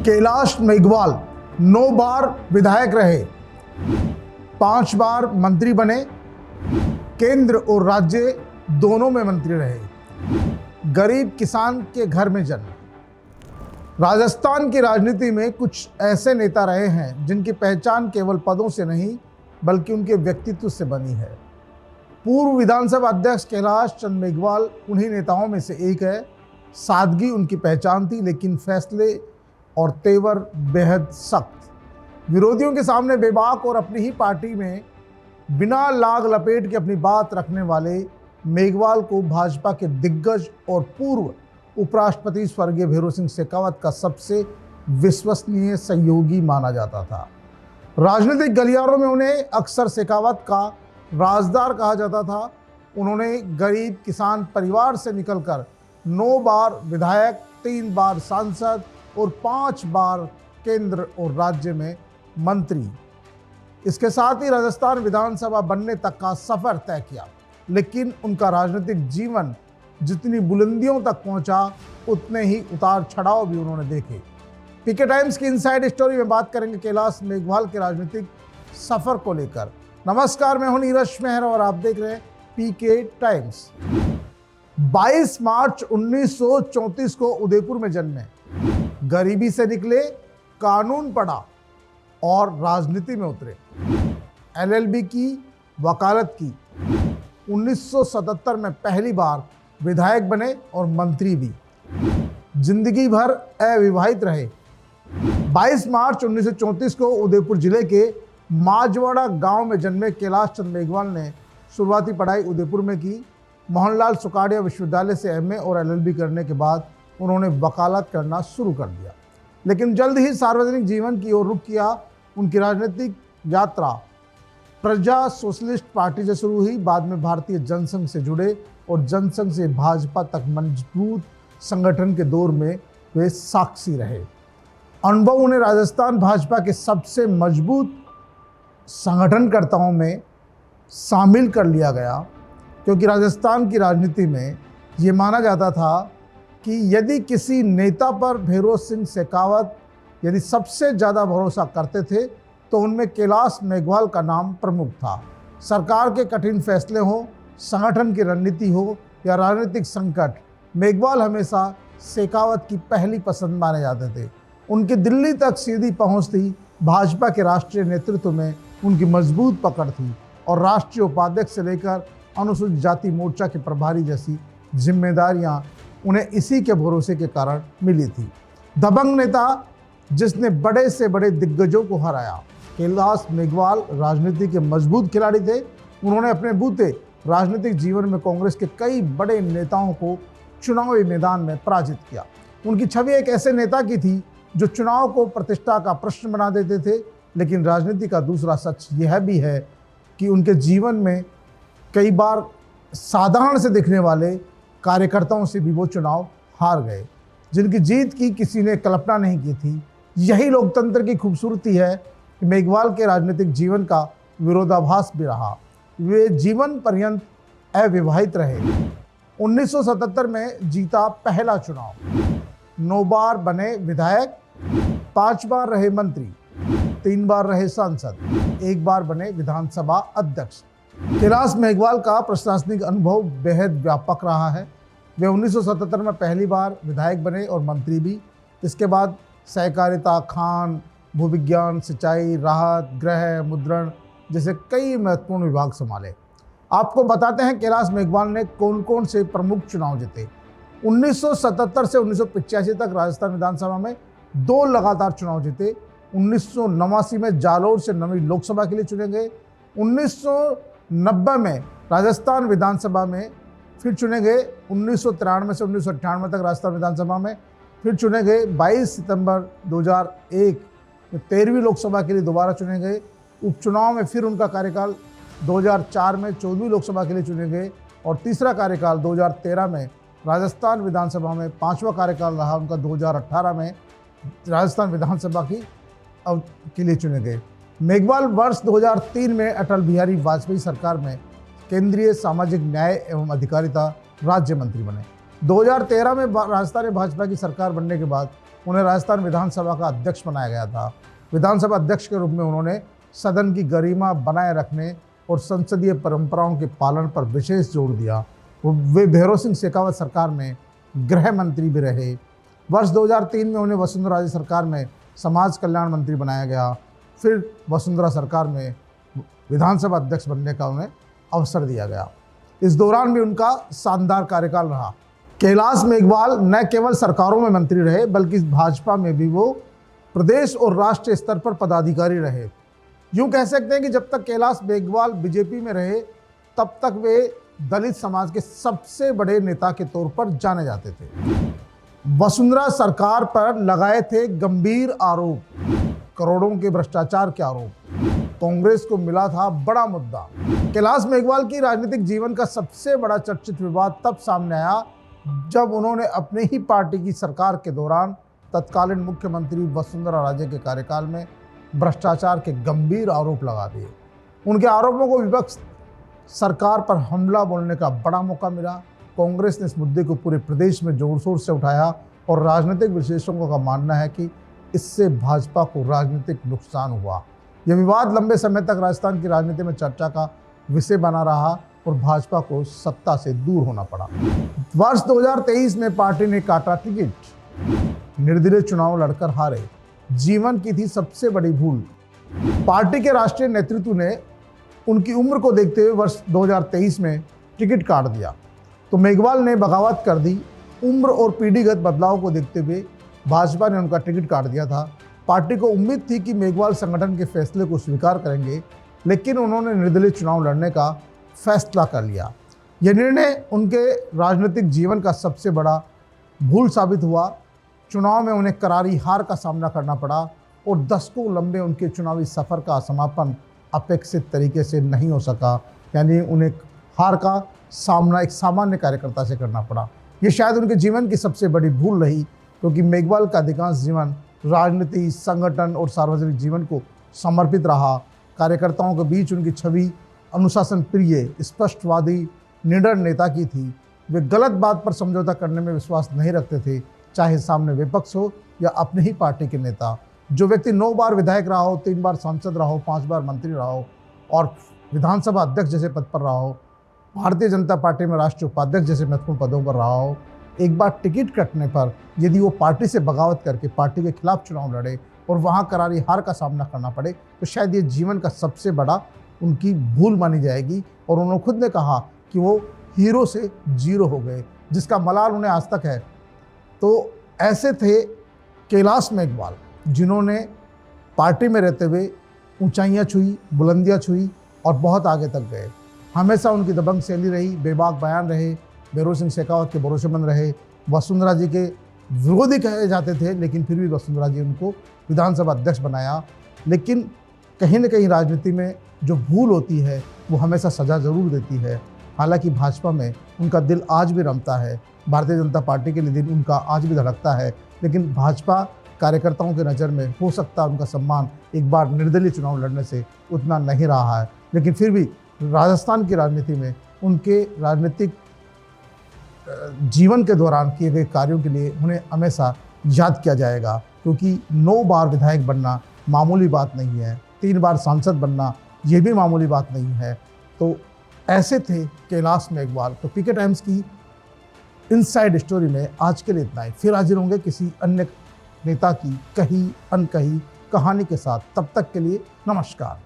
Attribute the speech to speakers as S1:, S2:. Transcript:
S1: कैलाश मेघवाल 9 बार विधायक रहे, 5 बार मंत्री बने, केंद्र और राज्य दोनों में मंत्री रहे। गरीब किसान के घर में जन्म। राजस्थान की राजनीति में कुछ ऐसे नेता रहे हैं जिनकी पहचान केवल पदों से नहीं बल्कि उनके व्यक्तित्व से बनी है। पूर्व विधानसभा अध्यक्ष कैलाश चंद मेघवाल उन्हीं नेताओं में से एक है। सादगी उनकी पहचान थी, लेकिन फैसले और तेवर बेहद सख्त। विरोधियों के सामने बेबाक और अपनी ही पार्टी में बिना लाग लपेट के अपनी बात रखने वाले मेघवाल को भाजपा के दिग्गज और पूर्व उपराष्ट्रपति स्वर्गीय भैरों सिंह शेखावत का सबसे विश्वसनीय सहयोगी माना जाता था। राजनीतिक गलियारों में उन्हें अक्सर शेखावत का राजदार कहा जाता था। उन्होंने गरीब किसान परिवार से निकलकर 9 बार विधायक, 3 बार सांसद और 5 बार केंद्र और राज्य में मंत्री, इसके साथ ही राजस्थान विधानसभा बनने तक का सफर तय किया। लेकिन उनका राजनीतिक जीवन जितनी बुलंदियों तक पहुंचा, उतने ही उतार चढ़ाव भी उन्होंने देखे। पीके टाइम्स की इनसाइड स्टोरी में बात करेंगे कैलाश मेघवाल के राजनीतिक सफर को लेकर। नमस्कार, मैं हूं नीरज मेहरा और आप देख रहे हैं पीके टाइम्स। 22 मार्च 1934 को उदयपुर में जन्मे, गरीबी से निकले, कानून पढ़ा और राजनीति में उतरे। एलएलबी की, वकालत की। 1977 में पहली बार विधायक बने और मंत्री भी। जिंदगी भर अविवाहित रहे। 22 मार्च 1934 को उदयपुर जिले के माजवाड़ा गांव में जन्मे कैलाश चंद मेघवाल ने शुरुआती पढ़ाई उदयपुर में की। मोहनलाल सुखाड़िया विश्वविद्यालय से एमए और एलएलबी करने के बाद उन्होंने वकालत करना शुरू कर दिया, लेकिन जल्द ही सार्वजनिक जीवन की ओर रुख किया। उनकी राजनीतिक यात्रा प्रजा सोशलिस्ट पार्टी से शुरू हुई, बाद में भारतीय जनसंघ से जुड़े और जनसंघ से भाजपा तक मजबूत संगठन के दौर में वे साक्षी रहे। अनुभव उन्हें राजस्थान भाजपा के सबसे मजबूत संगठनकर्ताओं में शामिल कर लिया गया, क्योंकि राजस्थान की राजनीति में ये माना जाता था कि यदि किसी नेता पर भैरों सिंह शेखावत यदि सबसे ज़्यादा भरोसा करते थे तो उनमें कैलाश मेघवाल का नाम प्रमुख था। सरकार के कठिन फैसले हो, संगठन की रणनीति हो या राजनीतिक संकट, मेघवाल हमेशा शेखावत की पहली पसंद माने जाते थे। उनकी दिल्ली तक सीधी पहुंच थी। भाजपा के राष्ट्रीय नेतृत्व में उनकी मजबूत पकड़ थी और राष्ट्रीय उपाध्यक्ष से लेकर अनुसूचित जाति मोर्चा के प्रभारी जैसी जिम्मेदारियां उन्हें इसी के भरोसे के कारण मिली थी। दबंग नेता जिसने बड़े से बड़े दिग्गजों को हराया। कैलाश मेघवाल राजनीति के मजबूत खिलाड़ी थे। उन्होंने अपने बूते राजनीतिक जीवन में कांग्रेस के कई बड़े नेताओं को चुनावी मैदान में पराजित किया। उनकी छवि एक ऐसे नेता की थी जो चुनाव को प्रतिष्ठा का प्रश्न बना देते थे, लेकिन राजनीति का दूसरा सच यह भी है कि उनके जीवन में कई बार साधारण से दिखने वाले कार्यकर्ताओं से भी वो चुनाव हार गए, जिनकी जीत की किसी ने कल्पना नहीं की थी। यही लोकतंत्र की खूबसूरती है कि मेघवाल के राजनीतिक जीवन का विरोधाभास भी रहा। वे जीवन पर्यंत अविवाहित रहे। 1977 में जीता पहला चुनाव, 9 बार बने विधायक, 5 बार रहे मंत्री, 3 बार रहे सांसद, 1 बार बने विधानसभा अध्यक्ष। कैलाश मेघवाल का प्रशासनिक अनुभव बेहद व्यापक रहा है। वे 1977 में पहली बार विधायक बने और मंत्री भी। इसके बाद सहकारिता, खान, भूविज्ञान, सिंचाई, राहत, गृह, मुद्रण जैसे कई महत्वपूर्ण विभाग संभाले। आपको बताते हैं कैलाश मेघवाल ने कौन कौन से प्रमुख चुनाव जीते। 1977 से 1985 तक राजस्थान विधानसभा में 2 लगातार चुनाव जीते। 1989 में जालोर से 9वीं लोकसभा के लिए चुने गए। 1990 में राजस्थान विधानसभा में फिर चुने गए। 1993 से 1998 तक राजस्थान विधानसभा में फिर चुने गए। 22 सितंबर 2001 में 13वीं लोकसभा के लिए दोबारा चुने गए। उपचुनाव में फिर उनका कार्यकाल 2004 में 14वीं लोकसभा के लिए चुने गए और तीसरा कार्यकाल 2013 में राजस्थान विधानसभा में 5वां कार्यकाल रहा उनका। 2018 में राजस्थान विधानसभा के लिए चुने गए। मेघवाल वर्ष 2003 में अटल बिहारी वाजपेयी सरकार में केंद्रीय सामाजिक न्याय एवं अधिकारिता राज्य मंत्री बने। 2013 में राजस्थान में भाजपा की सरकार बनने के बाद उन्हें राजस्थान विधानसभा का अध्यक्ष बनाया गया था। विधानसभा अध्यक्ष के रूप में उन्होंने सदन की गरिमा बनाए रखने और संसदीय परंपराओं के पालन पर विशेष जोर दिया। वे भैरों सिंह शेखावत सरकार में गृह मंत्री भी रहे। वर्ष 2003 में उन्हें वसुंधरा राजे सरकार में समाज कल्याण मंत्री बनाया गया। फिर वसुंधरा सरकार में विधानसभा अध्यक्ष बनने का उन्हें अवसर दिया गया। इस दौरान भी उनका शानदार कार्यकाल रहा। कैलाश मेघवाल न केवल सरकारों में मंत्री रहे बल्कि भाजपा में भी वो प्रदेश और राष्ट्रीय स्तर पर पदाधिकारी रहे। यूं कह सकते हैं कि जब तक कैलाश मेघवाल बीजेपी में रहे तब तक वे दलित समाज के सबसे बड़े नेता के तौर पर जाने जाते थे। वसुंधरा सरकार पर लगाए थे गंभीर आरोप, करोड़ों के भ्रष्टाचार के आरोप। कांग्रेस को मिला था बड़ा मुद्दा। कैलाश मेघवाल की राजनीतिक जीवन का सबसे बड़ा चर्चित विवाद तब सामने आया जब उन्होंने अपने ही पार्टी की सरकार के दौरान तत्कालीन मुख्यमंत्री वसुंधरा राजे के कार्यकाल में भ्रष्टाचार के गंभीर आरोप लगा दिए। उनके आरोपों को विपक्ष सरकार पर हमला बोलने का बड़ा मौका मिला। कांग्रेस ने इस मुद्दे को पूरे प्रदेश में जोर शोर से उठाया और राजनीतिक विशेषज्ञों का मानना है कि इससे भाजपा को राजनीतिक नुकसान हुआ। यह विवाद लंबे समय तक राजस्थान की राजनीति में चर्चा का विषय बना रहा और भाजपा को सत्ता से दूर होना पड़ा। वर्ष 2023 में पार्टी ने काटा टिकट, निर्दलीय चुनाव लड़कर हारे। जीवन की थी सबसे बड़ी भूल। पार्टी के राष्ट्रीय नेतृत्व ने उनकी उम्र को देखते हुए वर्ष 2023 में टिकट काट दिया तो मेघवाल ने बगावत कर दी। उम्र और पीढ़ीगत बदलाव को देखते हुए भाजपा ने उनका टिकट काट दिया था। पार्टी को उम्मीद थी कि मेघवाल संगठन के फैसले को स्वीकार करेंगे, लेकिन उन्होंने निर्दलीय चुनाव लड़ने का फैसला कर लिया। यह निर्णय उनके राजनीतिक जीवन का सबसे बड़ा भूल साबित हुआ। चुनाव में उन्हें करारी हार का सामना करना पड़ा और दशकों लंबे उनके चुनावी सफर का समापन अपेक्षित तरीके से नहीं हो सका, यानी उन्हें हार का सामना एक सामान्य कार्यकर्ता से करना पड़ा। ये शायद उनके जीवन की सबसे बड़ी भूल रही, क्योंकि मेघवाल का अधिकांश जीवन राजनीति, संगठन और सार्वजनिक जीवन को समर्पित रहा। कार्यकर्ताओं के बीच उनकी छवि अनुशासन प्रिय, स्पष्टवादी, निडर नेता की थी। वे गलत बात पर समझौता करने में विश्वास नहीं रखते थे, चाहे सामने विपक्ष हो या अपनी ही पार्टी के नेता। जो व्यक्ति 9 बार विधायक रहा हो, 3 बार सांसद रहा हो, 5 बार मंत्री रहा हो और विधानसभा अध्यक्ष जैसे पद पर रहा हो, भारतीय जनता पार्टी में राष्ट्रीय उपाध्यक्ष जैसे महत्वपूर्ण पदों पर रहा हो, एक बार टिकट कटने पर यदि वो पार्टी से बगावत करके पार्टी के खिलाफ चुनाव लड़े और वहाँ करारी हार का सामना करना पड़े, तो शायद ये जीवन का सबसे बड़ा उनकी भूल मानी जाएगी। और उन्होंने खुद ने कहा कि वो हीरो से जीरो हो गए, जिसका मलाल उन्हें आज तक है। तो ऐसे थे कैलाश मेघवाल, जिन्होंने पार्टी में रहते हुए ऊंचाइयां छुई, बुलंदियां छुई और बहुत आगे तक गए। हमेशा उनकी दबंग शैली रही, बेबाक बयान रहे, भैरों सिंह शेखावत के भरोसेमंद रहे, वसुंधरा जी के विरोधी कहे जाते थे, लेकिन फिर भी वसुंधरा जी उनको विधानसभा अध्यक्ष बनाया। लेकिन कहीं न कहीं राजनीति में जो भूल होती है वो हमेशा सज़ा ज़रूर देती है। हालांकि भाजपा में उनका दिल आज भी रमता है, भारतीय जनता पार्टी के लिए दिल उनका आज भी धड़कता है, लेकिन भाजपा कार्यकर्ताओं की नज़र में हो सकता है उनका सम्मान एक बार निर्दलीय चुनाव लड़ने से उतना नहीं रहा है। लेकिन फिर भी राजस्थान की राजनीति में उनके राजनीतिक जीवन के दौरान किए गए कार्यों के लिए उन्हें हमेशा याद किया जाएगा, क्योंकि 9 बार विधायक बनना मामूली बात नहीं है, 3 बार सांसद बनना ये भी मामूली बात नहीं है। तो ऐसे थे कैलाश मेघवाल। तो पीके टाइम्स की इनसाइड स्टोरी में आज के लिए इतना ही। फिर हाजिर होंगे किसी अन्य नेता की कही अनकही कहानी के साथ। तब तक के लिए नमस्कार।